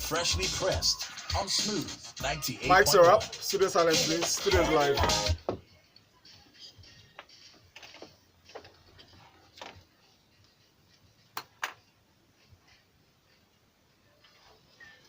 Freshly pressed on Smooth 98. Mics are up. Studio silence, please. Studio's live.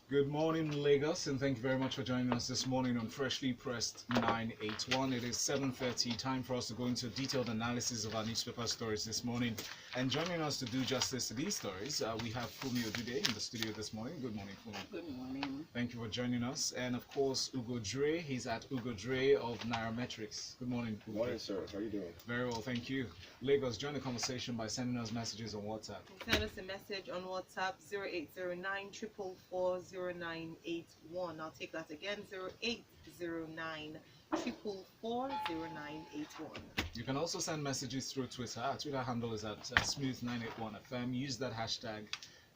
Good morning, Lagos, and thank you very much for joining us this morning on Freshly Pressed 981. It is 7:30, time for us to go into a detailed analysis of our newspaper stories this morning. And joining us to do justice to these stories, we have Funmi Odude in the studio this morning. Good morning, Funmi. Good morning. Thank you for joining us. And of course, Ugo Dre. He's at Ugo Dre of Nairametrics. Good morning, Ugo. Good morning, sir. How are you doing? Very well, thank you. Lagos, join the conversation by sending us messages on WhatsApp. Send us a message on WhatsApp 0809 444 0981. I'll take that again 0809 444 0981. You can also send messages through Twitter. Our Twitter handle is at smooth981fm. Use that hashtag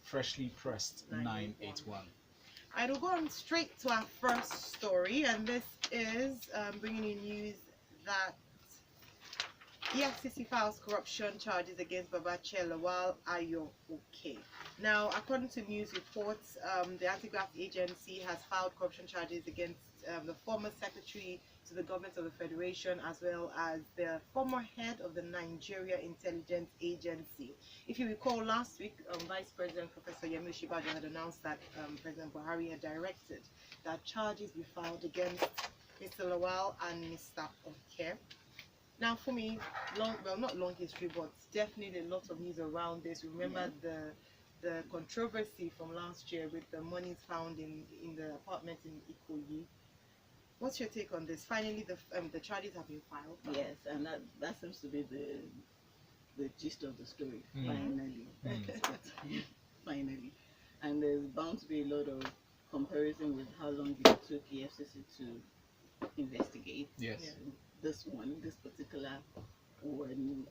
freshlypressed981. I'll go on straight to our first story, and this is bringing you news that EFCC files corruption charges against Babache Lawal Ayo Oke. Now, according to news reports, the anti-graft agency has filed corruption charges against the former secretary to the government of the Federation, as well as the former head of the Nigeria Intelligence Agency. If you recall, last week, Vice President Professor Yemi Osinbajo had announced that President Buhari had directed that charges be filed against Mr. Lawal and Mr. Oke. Now, for me, not long history, but definitely a lot of news around this. Remember the controversy from last year with the monies found in the apartment in Ikoyi. What's your take on this? Finally, the charges have been filed. Yes, and that seems to be the gist of the story. Finally, finally, and there's bound to be a lot of comparison with how long it took EFCC to investigate. Yes. This particular one,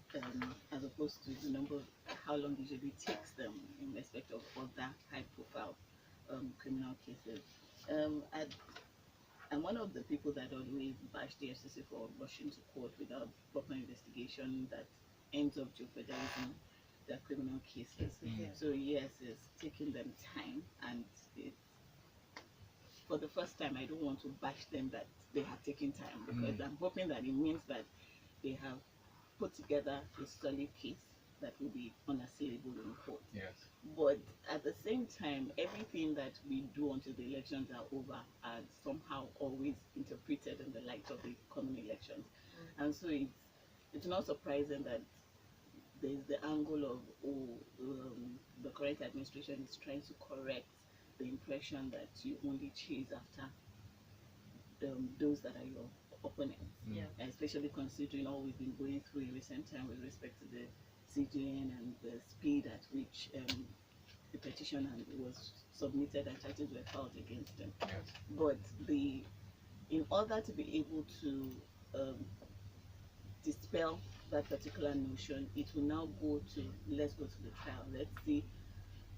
as opposed to the number of how long it usually takes them in respect of other high-profile criminal cases. I'm one of the people that always bash the FCC for rushing to court without proper investigation that ends up jeopardizing their criminal cases. So yes, it's taking them time, and for the first time, I don't want to bash them that they have taken time, because I'm hoping that it means that they have put together a solid case that will be unassailable in court. Yes. But at the same time, everything that we do until the elections are over are somehow always interpreted in the light of the coming elections. And so it's not surprising that there's the angle of the current administration is trying to correct the impression that you only chase after those that are your opponents, especially considering all we've been going through in recent time with respect to the CJN and the speed at which the petition was submitted and charges were filed against them. Yes. But in order to be able to dispel that particular notion, it will now go to, let's go to the trial. Let's see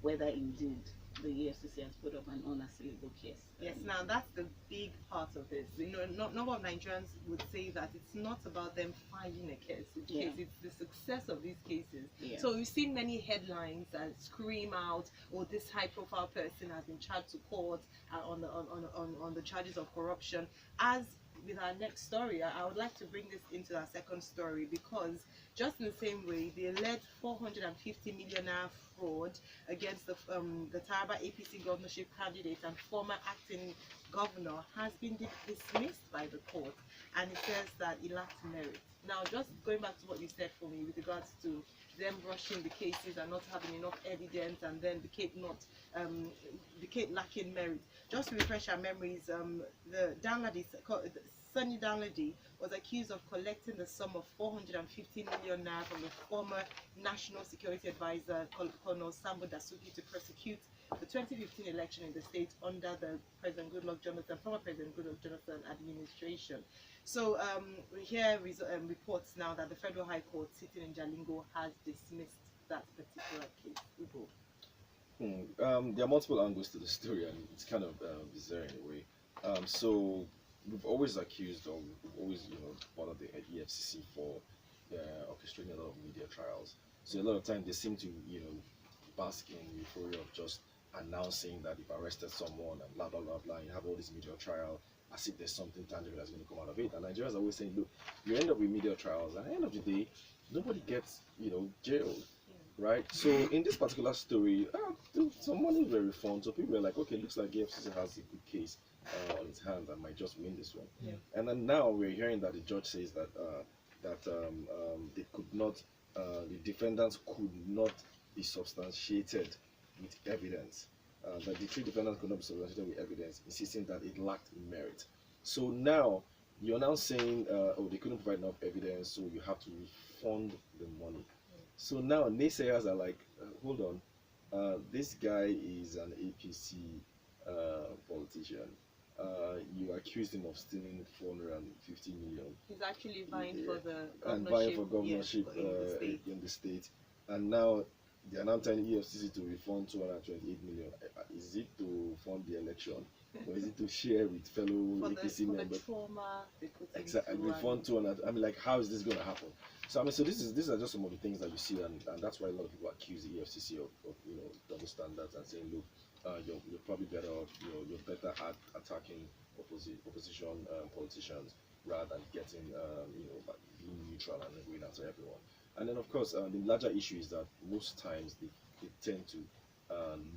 whether indeed the EFCC has put up an unassailable case. Yes, now that's the big part of this. You know, not of Nigerians would say that it's not about them filing a case. It's the success of these cases. Yeah. So we've seen many headlines that scream out, "Oh, this high-profile person has been charged to court on the charges of corruption." As with our next story, I would like to bring this into our second story, because just in the same way, the alleged 450 million naira fraud against the Taraba APC governorship candidate and former acting governor has been dismissed by the court, and it says that it lacks merit. Now, just going back to what you said for me with regards to them rushing the cases and not having enough evidence, and then the case lacking merit. Just to refresh our memories, the Sunny Danladi was accused of collecting the sum of 450 million naira from the former National Security Advisor, Colonel Sambo Dasuki, to prosecute the 2015 election in the state under the former President Goodluck Jonathan administration. So we hear reports now that the Federal High Court sitting in Jalingo has dismissed that particular case. Ugo. There are multiple angles to the story, and it's kind of bizarre in a way. So we've always accused, or we've always, bothered the EFCC for orchestrating a lot of media trials. So a lot of times they seem to, bask in euphoria of just announcing that they've arrested someone and blah blah blah blah. You have all this media trial as if there's something tangible that's going to come out of it. And Nigerians are always saying, look, you end up with media trials, and at the end of the day, nobody gets, jailed, right? So in this particular story, some money were refunded. So people were like, okay, looks like EFCC has a good case on its hands and might just win this one. Yeah. And then now we're hearing that the judge says that they could not, the defendants could not be substantiated with evidence. That the three defendants could not be substantiated with evidence, insisting that it lacked merit. So now you're now saying, oh, they couldn't provide enough evidence, so you have to refund the money. So now naysayers are like, hold on, this guy is an APC politician. You accused him of stealing 450 million. He's actually vying for the governorship, and vying for governorship in the state. in the state. And now they are now telling EFCC to refund 228 million. Is it to fund the election, or is it to share with fellow APC members? For the trauma they put Exactly, into refund 200. I mean, like, how is this going to happen? So I mean, so these are just some of the things that you see, and that's why a lot of people accuse the EFCC of double standards and saying, look, you're probably better off, you're better at attacking opposition politicians rather than getting like being neutral and going after everyone. And then of course the larger issue is that most times they tend to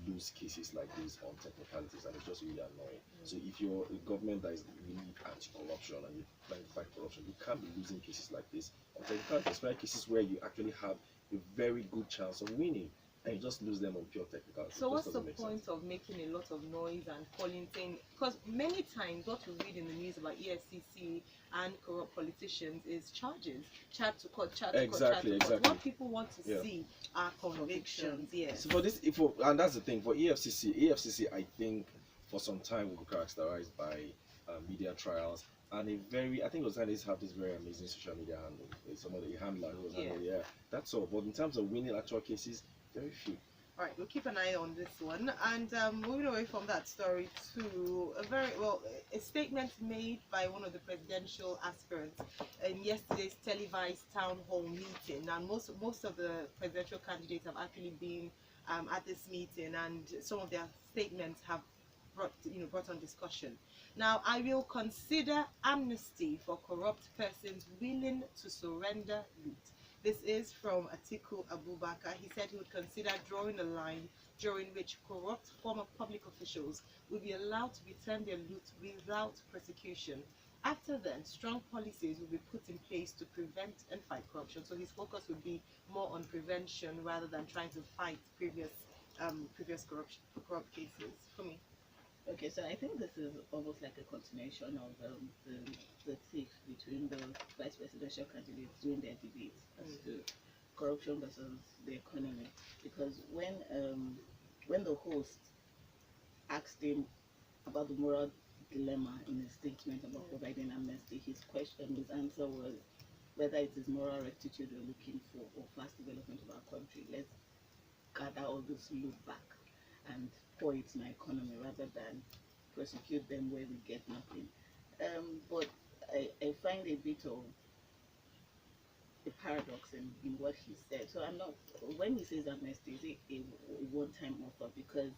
lose cases like this on technicalities, and it's just really annoying. So if you're a government that is really anti-corruption and you're trying to fight corruption, you can't be losing cases like this on technicalities, especially cases where you actually have a very good chance of winning, and you just lose them on pure technicalities. So what's the point of making a lot of noise and calling saying, because many times what we read in the news about EFCC and corrupt politicians is charges, charge to court, charge to court, charge to court. What people want to see are convictions. Yes. So and that's the thing for EFCC, I think for some time will be characterized by media trials and I think those guys have this very amazing social media handle. Somebody handler who was handling, that's all. But in terms of winning actual cases, very few. All right, we'll keep an eye on this one. And moving away from that story to a statement made by one of the presidential aspirants in yesterday's televised town hall meeting. And most of the presidential candidates have actually been at this meeting, and some of their statements have brought on discussion. Now, I will consider amnesty for corrupt persons willing to surrender loot. This is from Atiku Abubakar. He said he would consider drawing a line during which corrupt former public officials will be allowed to return their loot without prosecution. After then, strong policies will be put in place to prevent and fight corruption. So his focus would be more on prevention rather than trying to fight previous corrupt cases. For me. Okay, so I think this is almost like a continuation of the tiff between the vice presidential candidates during their debates as to corruption versus the economy. Because when the host asked him about the moral dilemma in his statement about providing amnesty, his answer was whether it is moral rectitude we're looking for or fast development of our country. Let's gather all this loot back and pour it in our economy rather than prosecute them where we get nothing. But I find a bit of a paradox in what he said. So when he says amnesty, is it a one-time offer? Because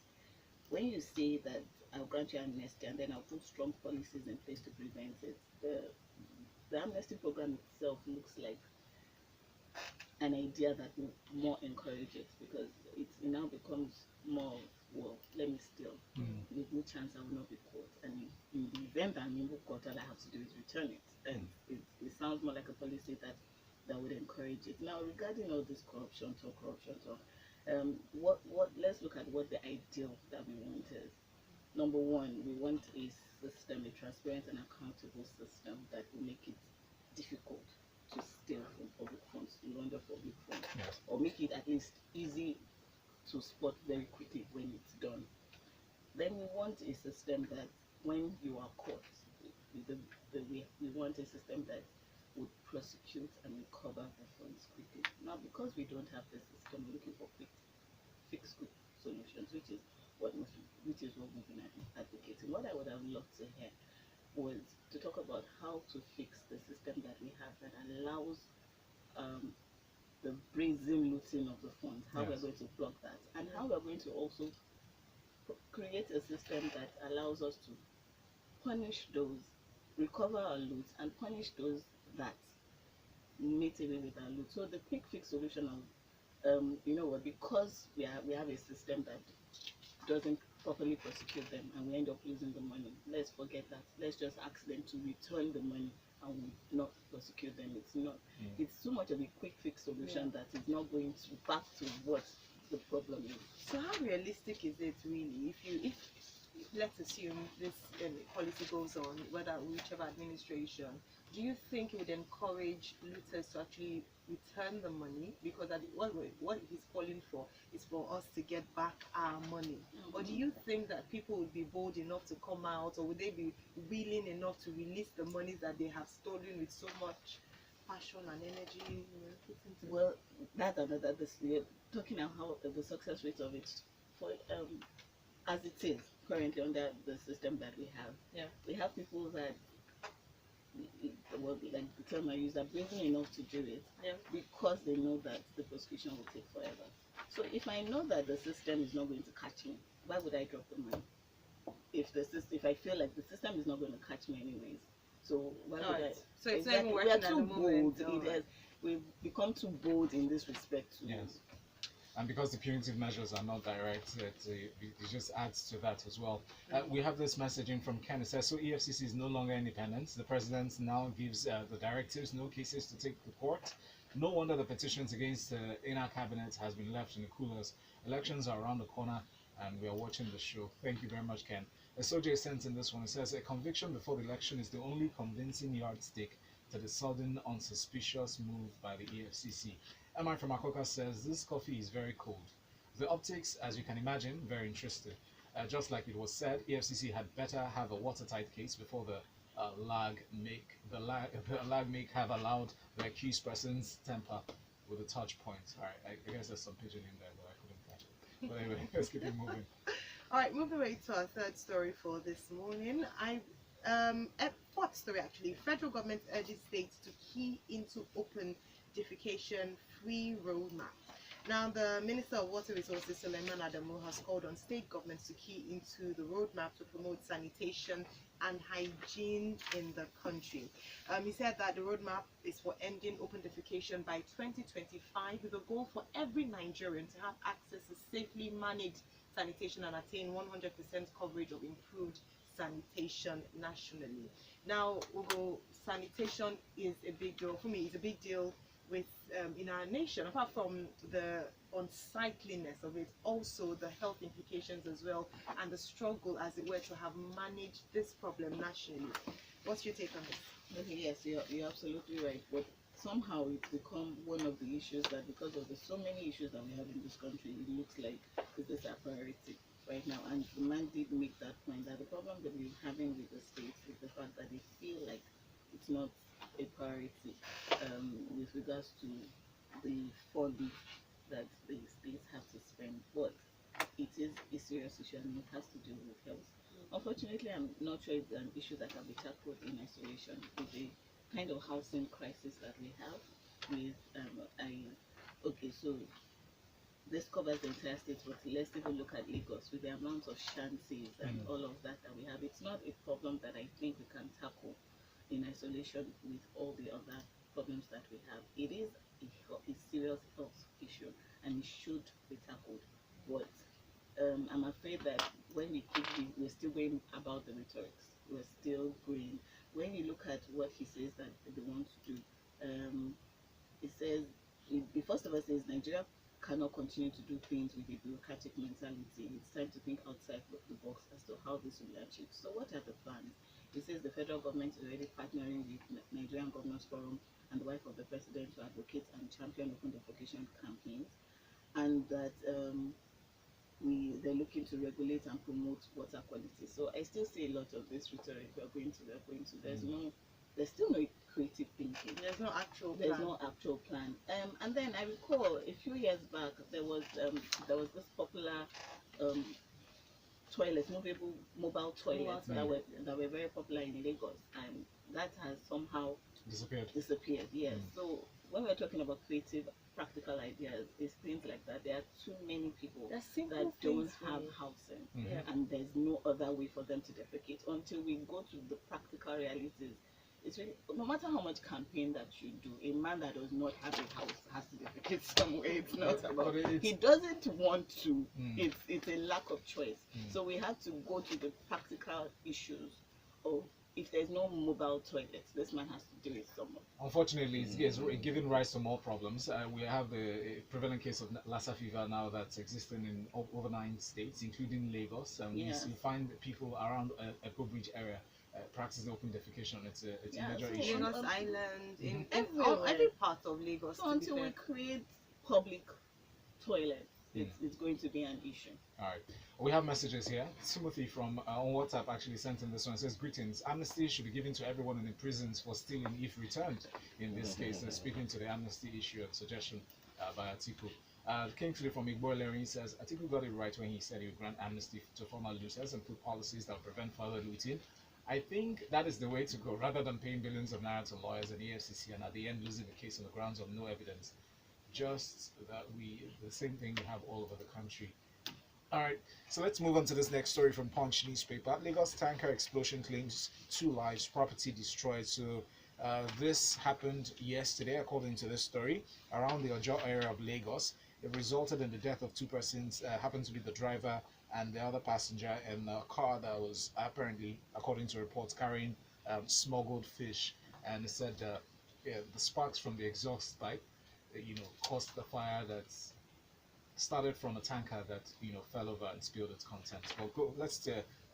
when you say that I'll grant you amnesty and then I'll put strong policies in place to prevent it, the amnesty program itself looks like an idea that will more encourage it, because it now becomes more, well, let me steal. With no chance I will not be caught. And in the event I'm even caught, all I have to do is return it. And it sounds more like a policy that would encourage it. Now, regarding all this corruption talk, let's look at what the ideal that we want is. Number one, we want a system, a transparent and accountable system that will make it difficult to steal from public funds, to launder public funds, or make it at least easy to spot very quickly when it's done. Then we want a system that when you are caught, we want a system that would prosecute and recover the funds quickly. Now, because we don't have this system, we're looking for quick fix good solutions, which is what we've been advocating. What I would have loved to hear was to talk about how to fix the system that we have that allows the brazen looting of the funds, how we're going to block that, and how we're going to also create a system that allows us to punish those, recover our loot, and punish those that made away with our loot. So the quick fix solution of, you know what, because we have a system that doesn't properly prosecute them and we end up losing the money, let's forget that. Let's just ask them to return the money and we not prosecute them. It's not. It's too much of a quick fix solution that is not going to back to what the problem is. So how realistic is it really? If let's assume this policy goes on, whether whichever administration, do you think it would encourage looters to actually return the money? Because what he's calling for is for us to get back our money. Or do you think that people would be bold enough to come out, or would they be willing enough to release the money that they have stolen with so much passion and energy? You know, put into Well, that's another. We're talking about how the success rate of it, for as it is currently under the system that we have. Yeah. We have people that, well, like the term I use, are brazen enough to do it because they know that the prosecution will take forever. So if I know that the system is not going to catch me, why would I drop the money? If I feel like the system is not going to catch me anyways, so why would I? So it's Exactly. not even We are working at the too moment. bold. We've become too bold in this respect too. Yes. And because the punitive measures are not direct, it just adds to that as well. We have this messaging from Ken. It says, so EFCC is no longer independent. The president now gives the directives, no cases to take to court. No wonder the petitions against the inner cabinet has been left in the coolers. Elections are around the corner and we are watching the show. Thank you very much, Ken. SOJ sent in this one. It says, a conviction before the election is the only convincing yardstick to the sudden, unsuspicious move by the EFCC. Emma from Akoka says, this coffee is very cold. The optics, as you can imagine, very interesting. Just like it was said, EFCC had better have a watertight case before the lag make have allowed the accused person's temper with a touch point. All right, I guess there's some pigeon in there, but I couldn't catch it. But anyway, let's keep it moving. All right, moving right to our third story for this morning. Fourth story actually. Federal government urges states to key into open defecation free roadmap. Now, the Minister of Water Resources, Suleiman Adamu, has called on state governments to key into the roadmap to promote sanitation and hygiene in the country. He said that the roadmap is for ending open defecation by 2025, with a goal for every Nigerian to have access to safely managed sanitation and attain 100% coverage of improved sanitation nationally. Now, Ugo, sanitation is a big deal. For me, it's a big deal with in our nation, apart from the unsightliness of it, also the health implications as well, and the struggle, as it were, to have managed this problem nationally. What's your take on this? Okay, yes, you're absolutely right. But somehow it's become one of the issues that, because of the so many issues that we have in this country, it looks like this is a priority right now. And the man did make that point that the problem that we're having with the states is the fact that they feel like it's not a priority with regards to the funding that the states have to spend, but it is a serious issue and it has to do with health. Unfortunately, I'm not sure it's an issue that can be tackled in isolation with the kind of housing crisis that we have with okay, so this covers the entire state, but let's even look at Lagos with the amount of shanties and all of that we have. It's not a problem that I think we can tackle in isolation with all the other problems that we have. It is a serious health issue and it should be tackled. But I'm afraid that when we're still going about the rhetorics, we're still going. When you look at what he says that they want to do, it says, first of all, says Nigeria cannot continue to do things with a bureaucratic mentality. It's time to think outside the box as to how this will be achieved. So what are the plans? It says the federal government is already partnering with Nigerian Governors Forum and the wife of the president to advocate and champion open defecation campaigns, and that they're looking to regulate and promote water quality. So I still see a lot of this rhetoric. We're going to. There's still no creative thinking. There's no actual plan. And then I recall a few years back there was this popular mobile toilets that were very popular in Lagos, and that has somehow disappeared. Yes. So when we're talking about creative, practical ideas, it's things like that. There are too many people There's that simple don't things, have really. housing, Yeah. and there's no other way for them to defecate until we go to the practical realities. It's really, no matter how much campaign that you do, a man that does not have a house has to defecate somewhere. It's not about, he doesn't want to. It's a lack of choice. So we have to go to the practical issues of, if there's no mobile toilets, this man has to do it somewhere. Unfortunately, it's giving rise to more problems. We have the prevalent case of Lassa fever now that's existing in over 9 states, including Lagos. And Yes. you find people around Echo Bridge area practicing open defecation. It's a Yeah, major so issue. Lagos Island, in Everywhere. every part of Lagos. So to be until we fair. create public toilets, it's going to be an issue. All right. We have messages here. Timothy from on WhatsApp actually sent in this one. It says, greetings. Amnesty should be given to everyone in the prisons for stealing if returned. In this case, speaking to the amnesty issue and suggestion by Atiku. Kingsley from Igbo says, Atiku got it right when he said he would grant amnesty to former looters and put policies that will prevent further looting. I think that is the way to go, rather than paying billions of naira to lawyers and EFCC and at the end losing the case on the grounds of no evidence. Just that the same thing we have all over the country. All right, so let's move on to this next story from Punch newspaper. Lagos tanker explosion claims 2 lives, property destroyed. So this happened yesterday, according to this story, around the Ojo area of Lagos. It resulted in the death of 2 persons, happened to be the driver and the other passenger in a car that was apparently, according to reports, carrying smuggled fish. And it said the sparks from the exhaust pipe, caused the fire that started from a tanker that fell over and spilled its contents. But let's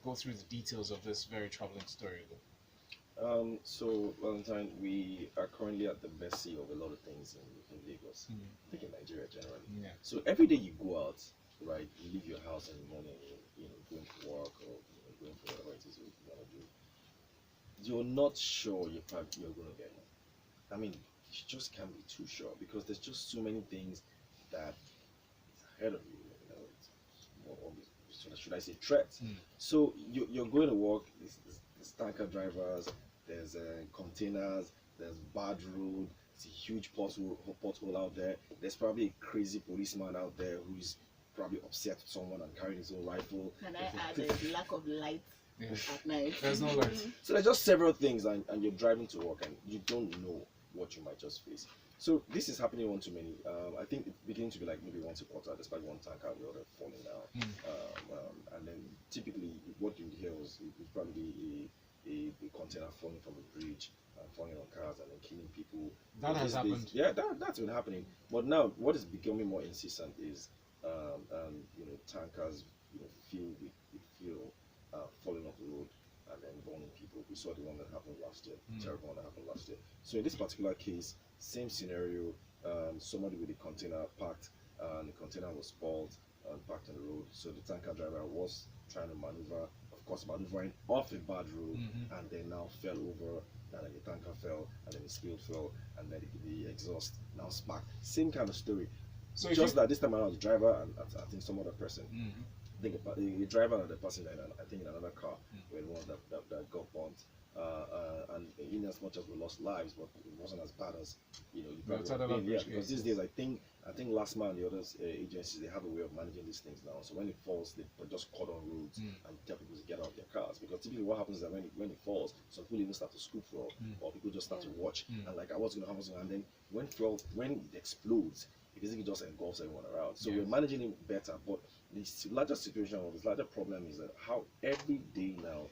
go through the details of this very troubling story. So Valentine, we are currently at the mercy of a lot of things in Lagos. I think in Nigeria generally. Yeah. So every day you go out, right? You leave your house in the morning, going to work or going for whatever it is you want to do. You're not sure you're going to get home. I mean, you just can't be too sure because there's just so many things that is ahead of you. Should I say threats? So you're going to work. There's tanker drivers. There's containers. There's bad road. It's a huge pothole out there. There's probably a crazy policeman out there who's probably upset with someone and carrying his own rifle. Can I add a lack of light at night? There's no light. So there's just several things, and you're driving to work, and you don't know what you might just face. So this is happening one too many. I think it's beginning to be like maybe once a quarter, despite one tanker and the other falling down. And then typically what you hear was it would probably be a container falling from a bridge, falling on cars and then killing people. That has happened. Yeah, that's been happening. But now what is becoming more insistent is tankers filled with fuel falling off the road and then burning people. We saw the one that happened last year, terrible one that happened last year. So in this particular case, same scenario, somebody with a container parked, and the container was spoiled and parked on the road. So the tanker driver was trying to maneuver, of course, maneuvering off a bad road, and then now fell over, and then the tanker fell, and then the spill fell, and then the exhaust now sparked. Same kind of story. So just that this time around, the driver and I think some other person, I think the driver and the passenger, I think in another car, were the ones that got burnt. And in as much as we lost lives, but it wasn't as bad as you probably because these days I think last month the other agencies, they have a way of managing these things now. So when it falls, they just cut on roads and tell people to get out of their cars, because typically what happens is that when it falls, some people even start to scoop fuel, or people just start to watch and like what's going to happen, and then when it explodes, it basically just engulfs everyone around. So we're managing it better, but this larger situation or this larger problem is that how every day now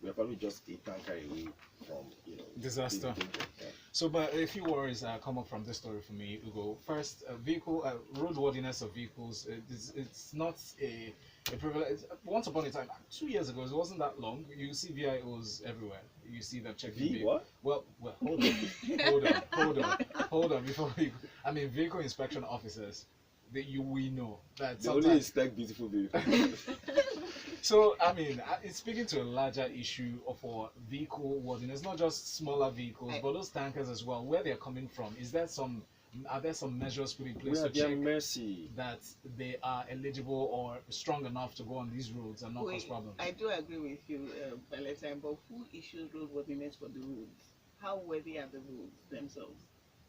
we're probably just a tanker away from disaster. So, but a few worries come up from this story for me, Ugo. First, roadworthiness of vehicles. It's not a privilege. Once upon a time, 2 years ago, it wasn't that long. You see VIOs everywhere. You see them checking. What? Well, hold on. Before vehicle inspection officers. We know that they only inspect beautiful vehicles. So, it's speaking to a larger issue for vehicle worthiness, not just smaller vehicles, but those tankers as well, where they're coming from. Are there some measures put in place to check that they are eligible or strong enough to go on these roads and not cause problems? I do agree with you, Valentine, but who issues roadworthiness for the roads? How worthy are the roads themselves?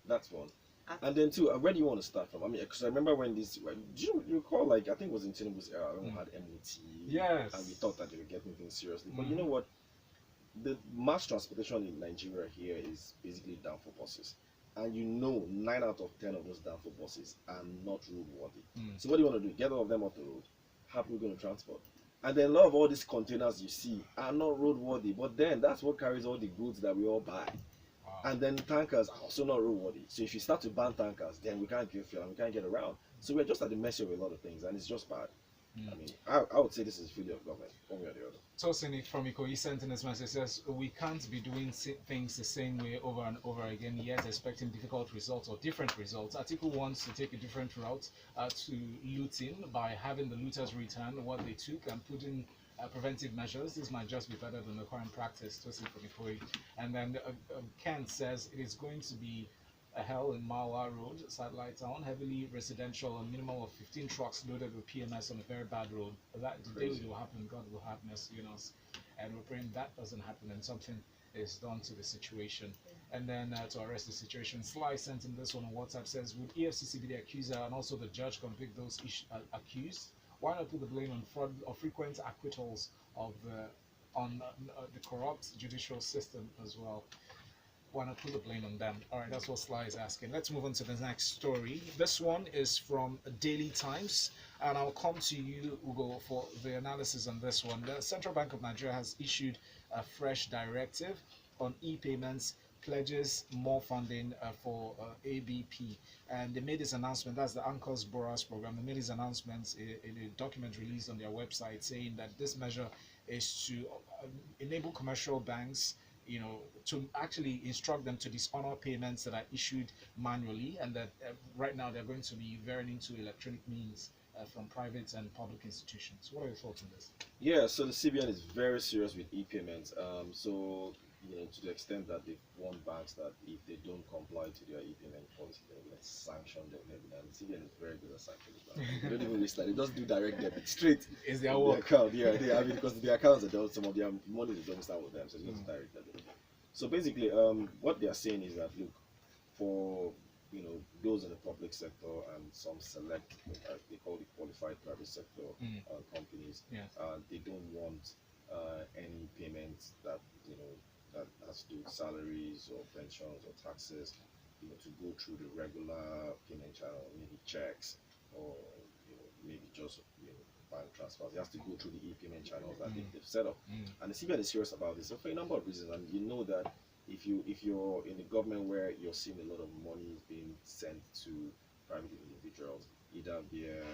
That's one. I And then two, where do you want to start from? I mean, because I remember when this, do you recall, like, I think it was in Tinubu's era, when we had MOT, Yes. and we thought that they were getting things seriously. But you Mhm. know what? The mass transportation in Nigeria here is basically down for buses. And you know, 9 out of 10 of those down for buses are not roadworthy. Mm. So what do you want to do? Get all of them off the road. How people going to transport? And then a lot of all these containers you see are not roadworthy. But then that's what carries all the goods that we all buy. Wow. And then tankers are also not roadworthy. So if you start to ban tankers, then we can't get fuel and we can't get around. So we're just at the mercy of a lot of things, and it's just bad. I mean, I would say this is failure of government, one way or the other. Tosini from Ikoyi sent in this message, says we can't be doing things the same way over and over again, yet expecting difficult results or different results. Atiku wants to take a different route to looting by having the looters return what they took and put in preventive measures. This might just be better than the current practice. Tosini from Ikoyi. And then Ken says it is going to be a hell in Mawa Road, satellite town, heavily residential, a minimum of 15 trucks loaded with PMS on a very bad road. That the day it will happen, God will have mercy on us. And we're praying that doesn't happen and something is done to the situation. And then to arrest the situation, Sly sent in this one on WhatsApp, says, would EFCC be the accuser and also the judge convict those accused? Why not put the blame on fraud or frequent acquittals of on the corrupt judicial system as well? Why not put the blame on them? All right, that's what Sly is asking. Let's move on to the next story. This one is from Daily Times, and I'll come to you, Ugo, for the analysis on this one. The Central Bank of Nigeria has issued a fresh directive on e-payments, pledges more funding for ABP, and they made this announcement. That's the Anchors Borrowers Program. They made these announcements in a document released on their website, saying that this measure is to enable commercial banks, you know, to actually instruct them to dishonor payments that are issued manually, and that right now they're going to be veering into electronic means from private and public institutions. What are your thoughts on this? Yeah, so the CBN is very serious with e-payments. So, you know, to the extent that they've warned banks that if they don't comply to their e-payment policy, they're going to sanction them heavily. And the CBN is very good at sanctioning banks. They don't even waste that. They just do direct debit straight Is their from work? account. Yeah, I mean, because the accounts are done, some of their money is domiciled with them, so it's just direct debit. So basically, what they are saying is that, look, for, you know, those in the public sector and some select, they call it qualified private sector companies, Yes. they don't want any payments that, you know, that has to do with salaries or pensions or taxes, you know, to go through the regular payment channel, maybe checks or, you know, maybe just, you know, bank transfers. It has to go through the e-payment channels that they've set up. And the CBN is serious about this. So for a number of reasons, and you know that if you're in a government where you're seeing a lot of money being sent to private individuals, either via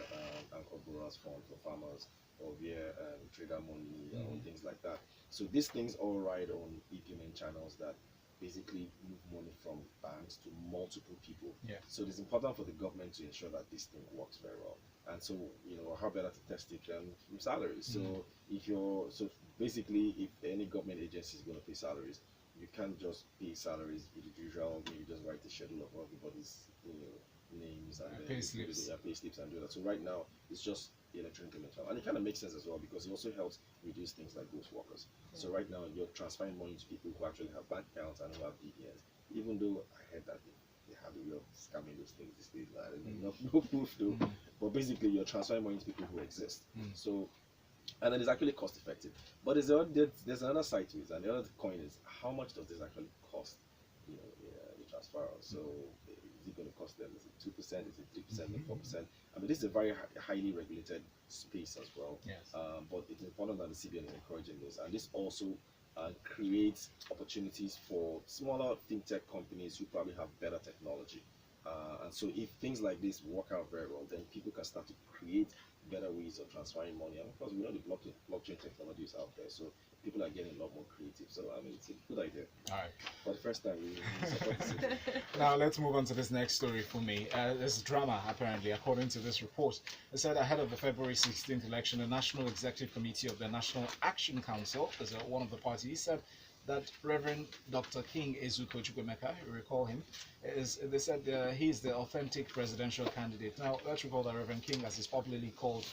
Anchor Borrowers Fund for farmers or via trader money or things like that. So these things all ride on e-payment channels that basically move money from banks to multiple people. Yeah. So it's important for the government to ensure that this thing works very well. And so, you know, how better to test it than from salaries? So so basically, if any government agency is going to pay salaries, you can't just pay salaries individual. You just write the schedule of everybody's, you know, names and pay slips. pay slips and do that. So right now, it's just the electronic payment channel, and it kind of makes sense as well because it also helps reduce things like ghost workers. So right now, you're transferring money to people who actually have bank accounts and who have BVNs. Even though I heard that they have a way of scamming those things these days, no proof though. But basically, you're transferring money to people who exist. So, and then it's actually cost effective. But there's another side to it, and the other coin is how much does this actually cost? You know, the transfer. So is it going to cost them? Is it 2%? Is it 3%? 4%? I mean, this is a very highly regulated space as well. Yes. But it's important that the CBN is encouraging this, and this also creates opportunities for smaller fintech companies who probably have better technology. And so if things like this work out very well, then people can start to create better ways of transferring money. And of course, we know the blockchain technology is out there, so people are getting a lot more creative. So I mean, it's a good idea. All right. For the first time, we support this. Now let's move on to this next story for me. There's drama apparently, according to this report. It said ahead of the February 16th election, the National Executive Committee of the National Action Council, as one of the parties, said that Reverend Dr. King Ezuko Chukwemeka, you recall him, they said he is the authentic presidential candidate. Now, let's recall that Reverend King, as is popularly called,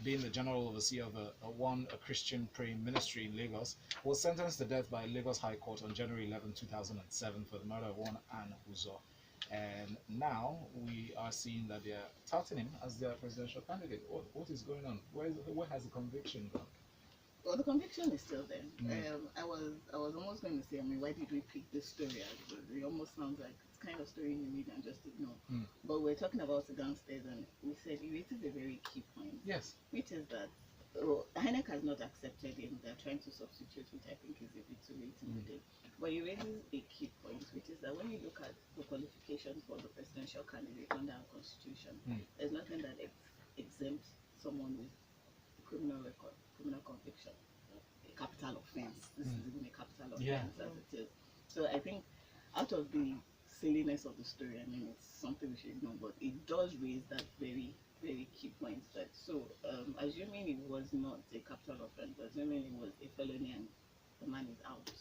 being the general overseer of a Christian praying ministry in Lagos, was sentenced to death by Lagos High Court on January 11, 2007 for the murder of one Anne Uzo. and now we are seeing that they're touting him as their presidential candidate. What is going on? Where has the conviction gone? Well, the conviction is still there. Mm. I was almost going to say, I mean, why did we pick this story out? Because it almost sounds like it's kind of story you read and just ignore. Mm. But we're talking about it downstairs, and we said he raises a very key point, Yes. which is that INEC has not accepted him. They're trying to substitute, which I think is a bit too late in the day. But he raises a key point, which is that when you look at the qualifications for the presidential candidate under our constitution, there's nothing that exempts someone with criminal record, criminal conviction, a capital offense. This is even a capital offense as it is. So I think out of the silliness of the story, I mean, it's something we should ignore, but it does raise that very, very key point that, so assuming it was not a capital offense, assuming it was a felony and the man is out,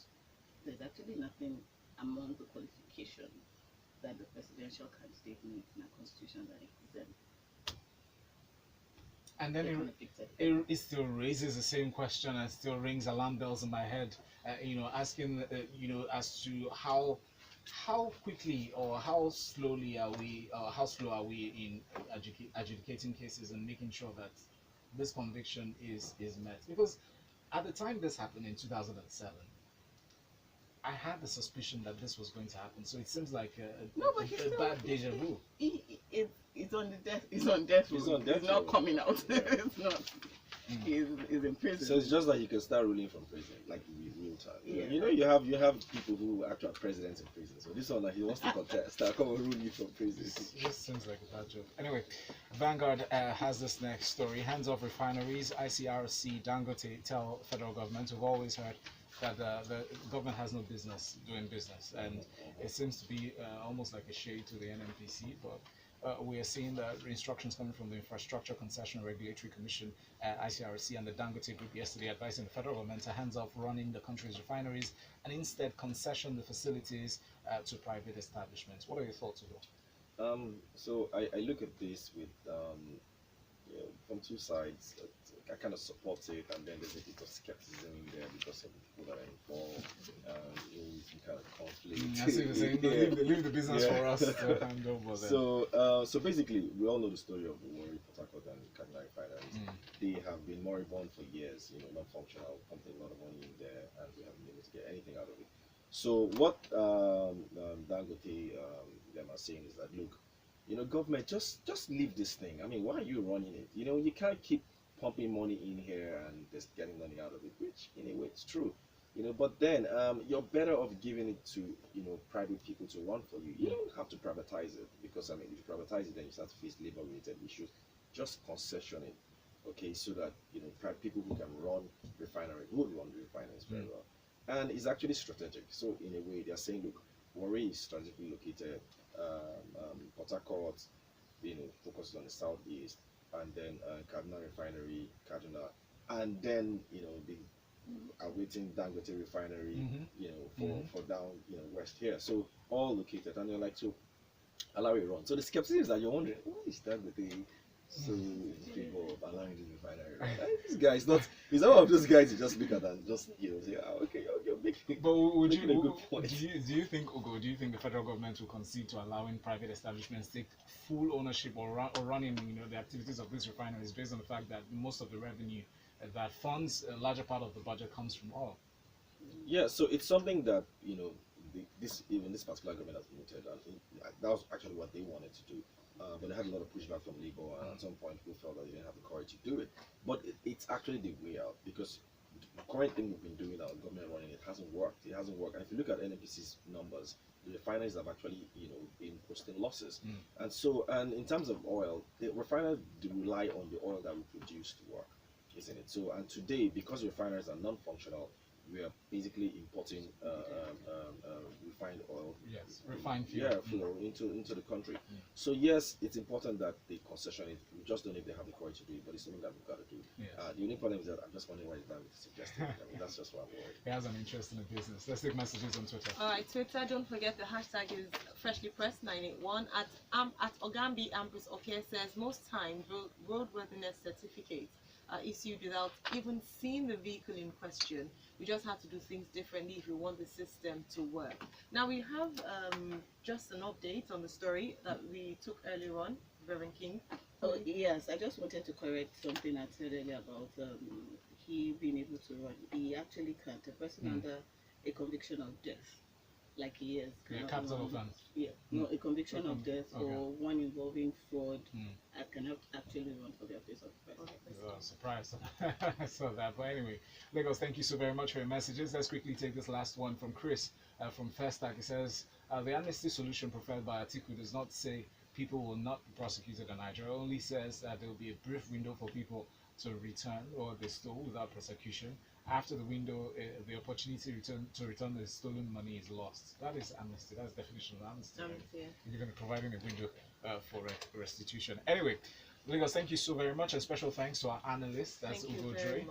there's actually nothing among the qualifications that the presidential candidate needs in our constitution that exempts. And then it still raises the same question and still rings alarm bells in my head, asking, as to how quickly or how slowly are we, how slow are we in adjudicating cases and making sure that this conviction is met? Because at the time this happened in 2007, I had the suspicion that this was going to happen. So it seems like a bad deja vu. He's on death row. He's not coming out. It's not. He's in prison. So it's just like you can start ruling from prison, like in real time. Yeah. You have people who are actual presidents in prison. So this one, he wants to contest, start come and rule you from prison. This seems like a bad joke. Anyway, Vanguard has this next story. Hands off refineries. ICRC, Dangote tell federal government. We've always heard that the government has no business doing business, and it seems to be almost like a shade to the NNPC, but we are seeing the instructions coming from the Infrastructure Concession Regulatory Commission, ICRC, and the Dangote Group yesterday advising the federal government to hands off running the country's refineries and instead concession the facilities to private establishments. What are your thoughts, Ugo? So I look at this with from two sides. I kind of support it, and then there's a bit of skepticism in there because of the people that are involved. You kind of conflict. I see the same. Leave the business for us to hand over then. So basically, we all know the story of the Warri, Port Harcourt, and Kaduna refineries. They have been moribund for years, not functional, pumping a lot of money in there, and we haven't been able to get anything out of it. So what Dangote them are saying is that, look, government, just leave this thing. I mean, why are you running it? You can't keep pumping money in here and just getting money out of it, which in a way it's true. But then you're better off giving it to private people to run for you. You don't have to privatize it, because I mean, if you privatize it, then you start to face labor related issues. Just concession it, okay, so that people who can run refinery would run the refineries very well. And it's actually strategic. So in a way, they're saying, look, Warri is strategically located. Port Harcourt, focuses on the southeast, and then Kaduna refinery, Kaduna, and then the awaiting Dangote refinery, for down west here. So all located, and they're like, so allow it run. So the skepticism is that you're wondering, why is Dangote so people allowing this refinery run? This guy is not. He's not one of those guys you just look at and just say, okay, you're making. But would making a good point. Do you think, Ugo? Do you think the federal government will concede to allowing private establishments take full ownership or running the activities of these refineries based on the fact that most of the revenue that funds a larger part of the budget comes from oil? Yeah, so it's something that this particular government has noted, and that was actually what they wanted to do. But they had a lot of pushback from Labour, and at some point people felt that they didn't have the courage to do it. But it's actually the way out, because the current thing we've been doing, our government running it, hasn't worked. It hasn't worked. And if you look at NNPC's numbers, the refineries have actually been posting losses. And in terms of oil, the refineries rely on the oil that we produce to work, isn't it? So, and today, because refineries are non-functional, we are basically importing refined oil, refined fuel, flow into the country. So yes, it's important that they concession it. We just don't know if they have the courage to do it, but it's something that we've got to do. The only problem is that I'm just wondering why it's suggesting. I mean, that's just what I'm worried. He has an interest in the business. Let's take messages on Twitter. All right, Twitter. Don't forget the hashtag is freshlypressed981. At Ogambi Ambrose Oke says most times roadworthiness certificates issued without even seeing the vehicle in question. We just have to do things differently if we want the system to work. Now we have just an update on the story that we took earlier on, Reverend King. Oh, yes, I just wanted to correct something I said earlier about he being able to run. He actually can't. A person under a conviction of death, like he is. Yeah, capital offense. Yeah, no, a conviction of death or one involving fraud cannot actually run for the office of president. Surprise. I saw that. But anyway, Lagos, thank you so very much for your messages. Let's quickly take this last one from Chris from Festac. He says, the amnesty solution preferred by Atiku does not say people will not be prosecuted in Nigeria. It only says that there will be a brief window for people to return or they stole without prosecution. After the window, the opportunity to return the stolen money is lost. That is amnesty. That's the definition of amnesty. Yeah. You're going to provide a window for restitution. Anyway, Lagos, thank you so very much. And special thanks to our analysts. That's Ugo Dre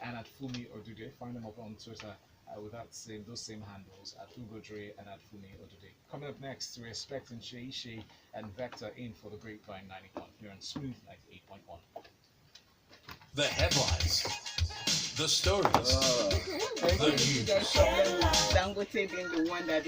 and at Funmi Odude. Find them up on Twitter with those same handles at Ugo Dre and at Funmi Odude. Coming up next, we're expecting Shei and Vector in for the Grapevine 91 here on Smooth 98.1. The headlines, the stories, The news. Dangote being the one that